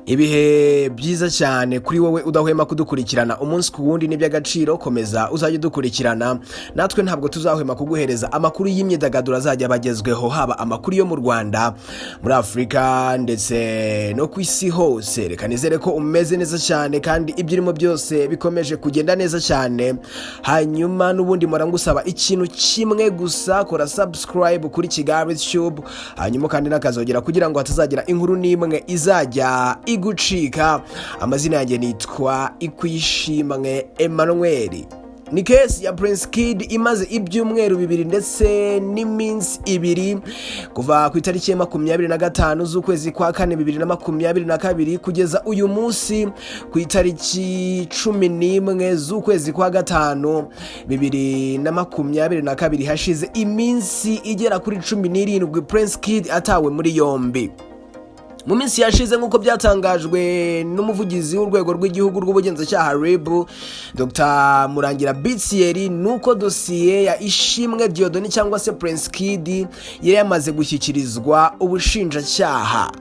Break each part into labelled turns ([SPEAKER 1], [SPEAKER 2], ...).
[SPEAKER 1] Ibihe byiza cyane kuri wowe udahwema kudukurikirana umunsi ku wundi n'iby'agaciro, komeza uzajye udukurikirana, natwe ntabwo tuzahwema kuguhereza amakuru y'imyidagaduro azajya bagezweho, haba amakuru yo mu Rwanda, muri Afrika ndetse no ku isi hose. Reka nizere ko umeze neza cyane kandi ibyo urimo byose bikomeje kugenda neza cyane. Hanyuma n'ubundi ngusaba ikintu kimwe gusa, kora subscribe kuri Kigali YouTube, hanyuma kandi nakazogera kugira ngo hatazagira inkuru n'imwe izajya igucika. Amazina yanjye nitwa Ikwishimwe Emmanuel. Ni kesi ya Prince Kid imaze ibyumweru 2 ndetse n'iminsi 2 kuva ku itariki ya 25 z'ukwezi kwa 4 2022 kugeza uyu munsi ku itariki 11 z'ukwezi kwa 5 2022, hashize iminsi igera kuri 17 Prince Kid atawe muri yombi. Mu minsi yashize nk'uko byatangajwe n'umuvugizi w'urwego rw'igihugu rw'ubugenzacyaha RIB Dr. Murangira Bitsieri, nuko dosiye ya Ishimwe Diodoni cyangwa se Prince Kid yari yamaze gushyikirizwa ubushinjacyaha.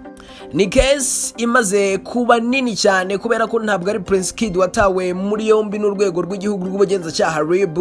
[SPEAKER 1] Ni case imaze kuba nini cyane kubera ko ntabwo ari Prince Kid watawe muri yombi n'urwego rw'igihugu rw'ubugenzacyaha RIB,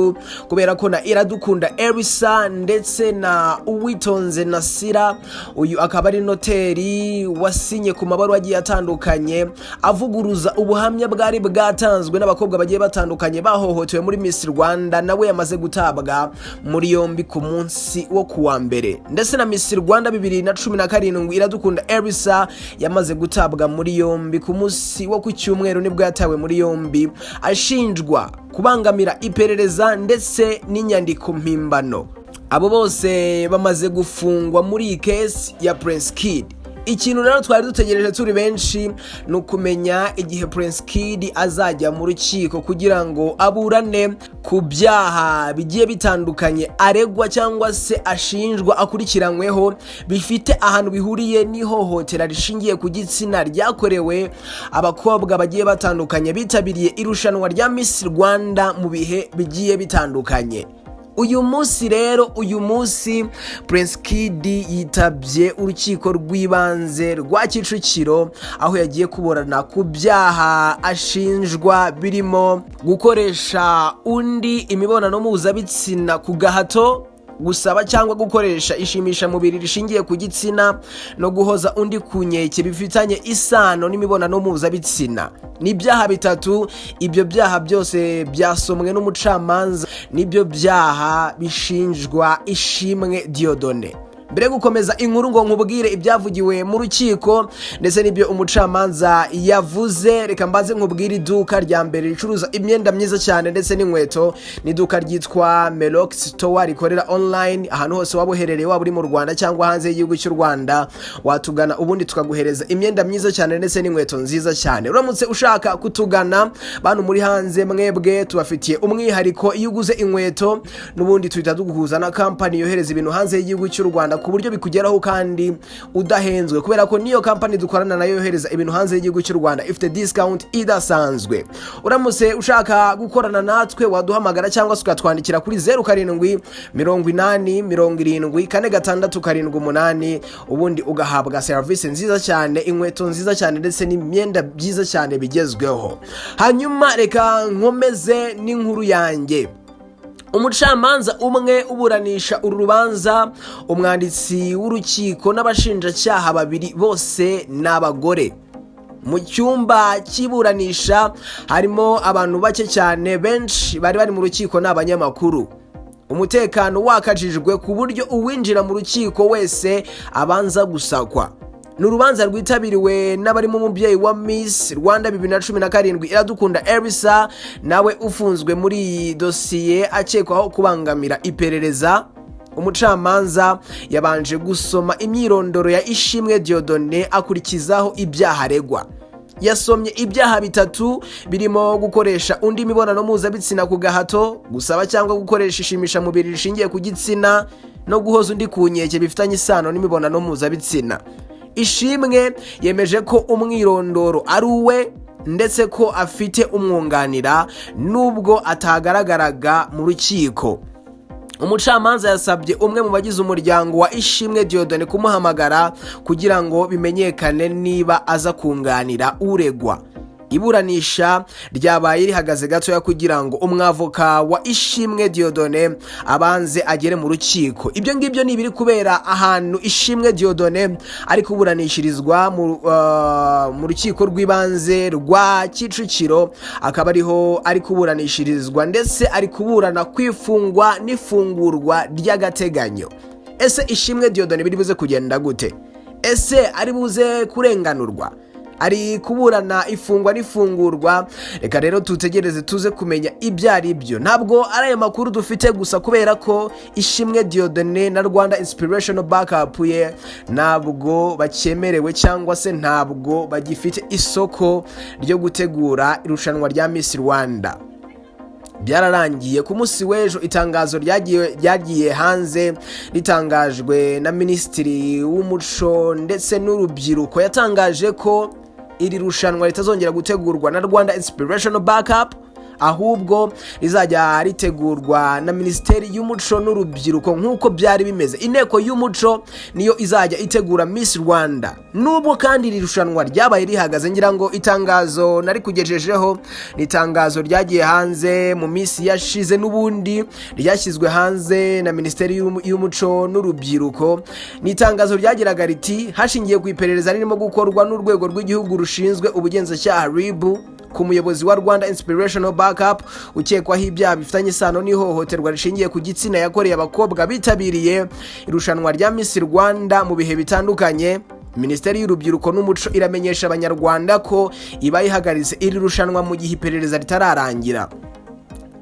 [SPEAKER 1] kubera ko na Iradukunda Elsa ndetse na Uwitonze Nasira, uyu akaba ari noteri wasinye ku mabaruwa agiye atandukanye avuguruza ubuhamya bwari bwatanzwe n'abakobwa bagiye batandukanye bahohotewe muri Miss Rwanda, nawe yamaze gutabwa muri yombi ku munsi wo kuwa mbere. Ndetse na Miss Rwanda 2017 Iradukunda Elsa yamaze gutabwa muri yombi ku munsi wo ku cyumweru, nibwo yatawe muri yombi ashinjwa kubangamira iperereza ndetse n'inyandiko mpimbano. Abo bose bamaze gufungwa muri iyi case ya Prince Kid. Ikintu rero twari dutegereje turi benshi ni ukumenya igihe Prince Kid azajya mu rukiko kugira ngo aburane ku byaha bigiye bitandukanye aregwa cyangwa se ashinjwa akurikiranyweho, bifite ahantu bihuriye n'ihohotera rishingiye ku gitsina ryakorewe abakobwa bagiye batandukanye bitabiriye irushanwa rya Miss Rwanda mu bihe bigiye bitandukanye. Uyu munsi Prince Kid yitabye urukiko rw'ibanze rwa Kicukiro, aho yagiye kuburana ku byaha ashinjwa birimo gukoresha undi imibonano mpuzabitsina ku gahato, gusaba cyangwa gukoresha ishimisha mubiri rishingiye ku gitsina, no guhoza undi ku nkeke bifitanye isano n'imibonano mpuzabitsina. Ni byaha bitatu. Ibyo byaha byose byasomwe n'umucamanza, nibyo byaha bishinjwa Ishimwe Diodone. Mbere gukomeza inkuru ngo nkubwire ibyavugiwe mu rukiko ndetse n'ibyo umucamanza yavuze, reka mbaze nkubwire iduka rya mbere ricuruza imyenda myiza cyane ndetse n'inkweto, ni iduka ryitwa Melox Store, rikorera online ahantu hose waba uherereye, waba uri mu Rwanda cyangwa hanze y'igihugu cy'u Rwanda, watugana ubundi tukaguhereza imyenda myiza cyane ndetse n'inkweto nziza cyane. Uramutse ushaka kutugana bantu muri hanze, mwebwe tubafitiye umwihariko. Iyo uguze inkweto n'ubundi tuhita tuguhuza na company yohereza ibintu hanze y'igihugu cy'u Rwanda ku buryo bikugeraho kandi udahenzwe, kubera ko niyo company dukorana nayo yohereza ibintu hanze y'igihugu cy'u Rwanda ifite discount idasanzwe. Uramutse ushaka gukorana natwe waduhamagara cyangwa se ukatwandikira kuri 07 80 70 4678, ubundi ugahabwa service nziza cyane, inkweto nziza cyane ndetse n'imyenda byiza cyane bigezweho. Hanyuma reka nkomeze n'inkuru yanjye. Umucamanza umwe uburanisha uru rubanza, umwanditsi w'urukiko n'abashinjacyaha babiri bose n'abagore. Mu cyumba cy'iburanisha harimo abantu bake cyane, benshi bari mu rukiko n'abanyamakuru. Umutekano wakajijwe ku buryo uwinjira mu rukiko wese abanza gusakwa. N'urubanza rwitabiriwe n'abarimo umubyeyi wa Miss Rwanda 2017 Iradukunda Elsa, nawe ufunzwe muri iyi dosiye akekwaho kubangamira iperereza. Umucamanza yabanje gusoma imyirondoro ya Ishimwe Diodone akurikizaho ibyaha aregwa. Yasomye ibyaha bitatu birimo gukoresha undi mibonano mpuzabitsina ku gahato, gusaba cyangwa gukoresha ishimisha mubiri rishingiye ku gitsina, no guhoza undi ku nkeke bifitanye isano n'imibonano mpuzabitsina. Ishimwe yemeje ko umwirondoro ari uwe ndetse ko afite umwunganira nubwo atagaragaraga mu rukiko. umucamanza yasabye umwe mu bagize umuryango wa Ishimwe Dieudonné kumuhamagara kugira ngo bimenyekane niba aza kunganira uregwa. Iburanisha ryabaye rihagaze gatoya kugira ngo umwavoka wa Ishimwe Dieudonné abanze agere mu rukiko. Ibyo ngibyo ni biri kubera ahantu Ishimwe Dieudonné ari kuburanishirizwa mu rukiko rw'ibanze rwa Kicukiro, akaba ariho ari kuburanishirizwa ndetse ari kuburana kwifungwa n'ifungurwa ry'agateganyo. Ese Ishimwe Dieudonné biri buze kugenda gute? Ese ari buze kurenganurwa? Ari kuburana ifungwa n'ifungurwa? Reka rero tutegereze tuze kumenya ibyo ari byo. Ntabwo ari aya makuru dufite gusa kubera ko Ishimwe Dieudonné na Rwanda Inspirational Backup ye ntabwo bakemerewe cyangwa se ntabwo bagifite isoko ryo gutegura irushanwa rya Miss Rwanda. Byararangiye ku munsi w'ejo, itangazo ryagiye hanze ritangajwe na Minisitiri w'Umuco ndetse n'Urubyiruko. Yatangaje ko iri rushanwa ritazongera gutegurwa na Rwanda Inspirational Backup, ahubwo rizajya ritegurwa na Minisiteri y'Umuco n'Urubyiruko nk'uko byari bimeze. Inteko y'Umuco niyo izajya itegura Miss Rwanda. Nubwo kandi iri rushanwa ryabaye rihagaze, ngira ngo itangazo nari kugejejeho ni itangazo ryagiye hanze mu minsi yashize, n'ubundi ryashyizwe hanze na Minisiteri y'Umuco n'Urubyiruko. Ni itangazo ryagiraga riti hashingiye ku iperereza ririmo gukorwa n'urwego rw'igihugu rushinzwe ubugenzacyaha RIB ku muyobozi wa Rwanda Inspirational Backup ukekwaho ibyaha bifitanye isano n'ihohoterwa rishingiye ku gitsina yakoreye abakobwa bitabiriye irushanwa rya Miss Rwanda mu bihe bitandukanye, Minisiteri y'Urubyiruko n'Umuco iramenyesha abanyarwanda ko iba ihagaritse iri rushanwa mu gihe iperereza ritararangira.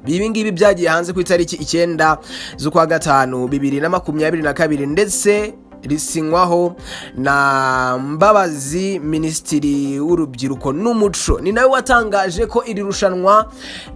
[SPEAKER 1] Ibi ngibi byagiye hanze ku itariki 9 z'ukwa gatanu 2022 ndetse risinywaho na Mbabazi, Minisitiri w'Urubyiruko n'Umuco. Ni nawe watangaje ko iri rushanwa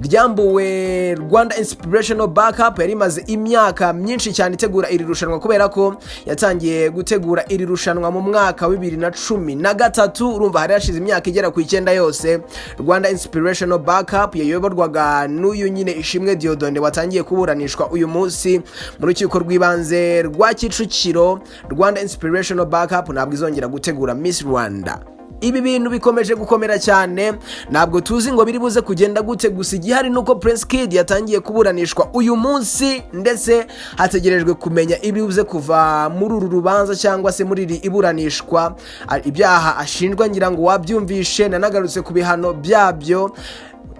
[SPEAKER 1] ryambuwe Rwanda Inspirational Backup yari imaze imyaka myinshi cyane itegura iri rushanwa, kubera ko yatangiye gutegura iri rushanwa mu mwaka wa 2013. Urumva hari hashize imyaka igera ku 9 yose. Rwanda Inspirational Backup yayoborwaga n'uyu nyine Ishimwe Dieudonné watangiye kuburanishwa uyu munsi mu rukiko rw'ibanze rwa Kicukiro. Rwanda Inspirational Backup ntabwo izongera gutegura Miss Rwanda. Ibi bintu bikomeje gukomera cyane, ntabwo tuzi ngo biri buze kugenda gute, gusa igihari nuko Prince Kid yatangiye kuburanishwa uyu munsi ndetse hategerejwe kumenya ibibuze kuva muri uru rubanza cyangwa se muri iri iburanishwa. Ibyaha ashinjwa ngira ngo wabyumvishe, nanagarutse ku bihano byabyo.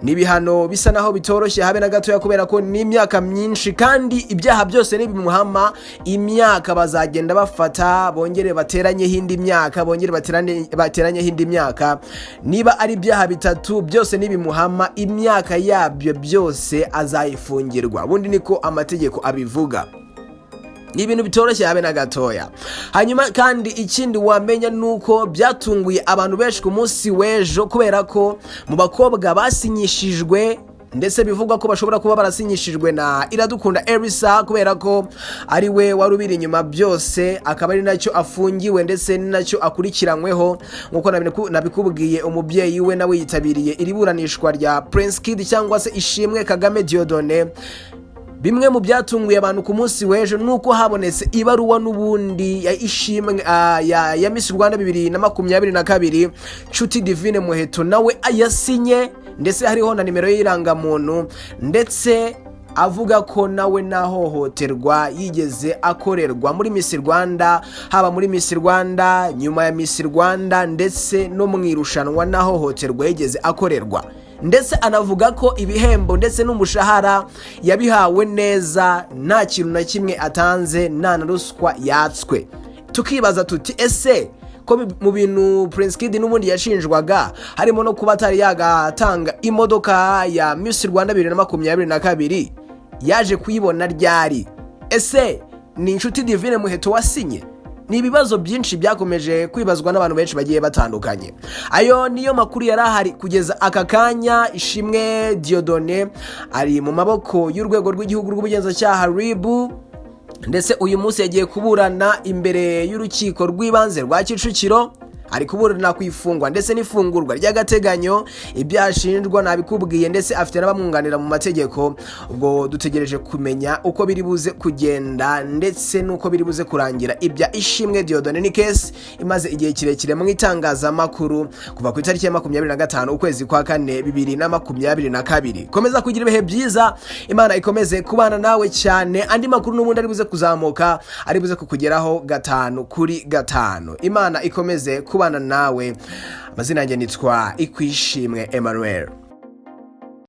[SPEAKER 1] Nibihano bisa naho bitoroshye habe na gatoya kubera ko ni imyaka myinshi, kandi ibyaha byose nibimuhama imyaka bazagenda bafata bongere bateranye hindi myaka, bongere bateranye hindi myaka. Niba ari ibyaha bitatu byose nibimuhama imyaka yabyo byose azayifungirwa. Bundi niko amategeko abivuga. Ni ibintu bitoroshye habe na gatoya. Hanyuma kandi ikindi wamenya nuko byatunguye abantu benshi ku munsi w'ejo, kubera ko mu bakobwa basinyishijwe ndetse bivugwa ko bashobora kuba barasinyishijwe na Iradukunda Elsa, kubera ko ari we wari ubiri inyuma byose, akaba ari nacyo afungiwe ndetse nacyo akurikiranyweho. Nkuko nabikubwiye, umubyeyi we nawe yitabiriye iri buranishwa rya Prince Kid cyangwa se Ishimwe Kagame Dieudonné. Bimwe mu byatunguye abantu ku munsi w'ejo nuko habonetse ibaruwa n'ubundi ya Ishimwe ya Miss Rwanda 2022 Nshuti Divine Muheto nawe ayasinye, ndetse hariho na nimero y'irangamuntu, ndetse avuga ko nawe nahohoterwa yigeze akorerwa muri Miss Rwanda, haba muri Miss Rwanda, nyuma ya Miss Rwanda, ndetse no mu irushanwa nahohoterwa yigeze akorerwa. Ndetse anavuga ko ibihembo ndetse n'umushahara yabihawe neza, nta kintu na kimwe atanze, nta na ruswa yatswe. Tukibaza tuti ese ko mu bintu Prince Kid n'ubundi yashinjwaga harimo no kuba atari yagatanga imodoka ya Miss Rwanda 2022, yaje kuyibona ryari? Ese ni Inshuti Divine Muheto wasinye? Ni ibibazo byinshi byakomeje kwibazwa n'abantu benshi bagiye batandukanye. Ayo niyo makuru yarahari kugeza aka kanya. Ishimwe Dieudonné ari mu maboko y'urwego rw'igihugu rw'ubugenzacyaha RIB, ndetse uyu munsi yagiye kuburana imbere y'urukiko rw'ibanze rwa Kicukiro. ari kuburana kwifungwa ndetse n'ifungurwa ry'agateganyo. Ibyashinjwa nabikubwiye ndetse afite n'abamwunganira mu mategeko. Ubwo dutegereje kumenya uko biri buze kugenda ndetse nuko biri buze kurangira ibya Ishimwe Dieudonné ni case imaze igihe kirekire mu itangazamakuru kuva ku itariki ya 25 ukwezi kwa 4 2022. Komeza kugira ibihe byiza, Imana ikomeze kubana nawe cyane. Andi makuru n'ubundi ari buze kuzamuka, ari buze kukugeraho 5 kuri 5. Imana ikomeze kubana nawe. Amazina yanjye nitwa Ikwishimwe Emmanuel.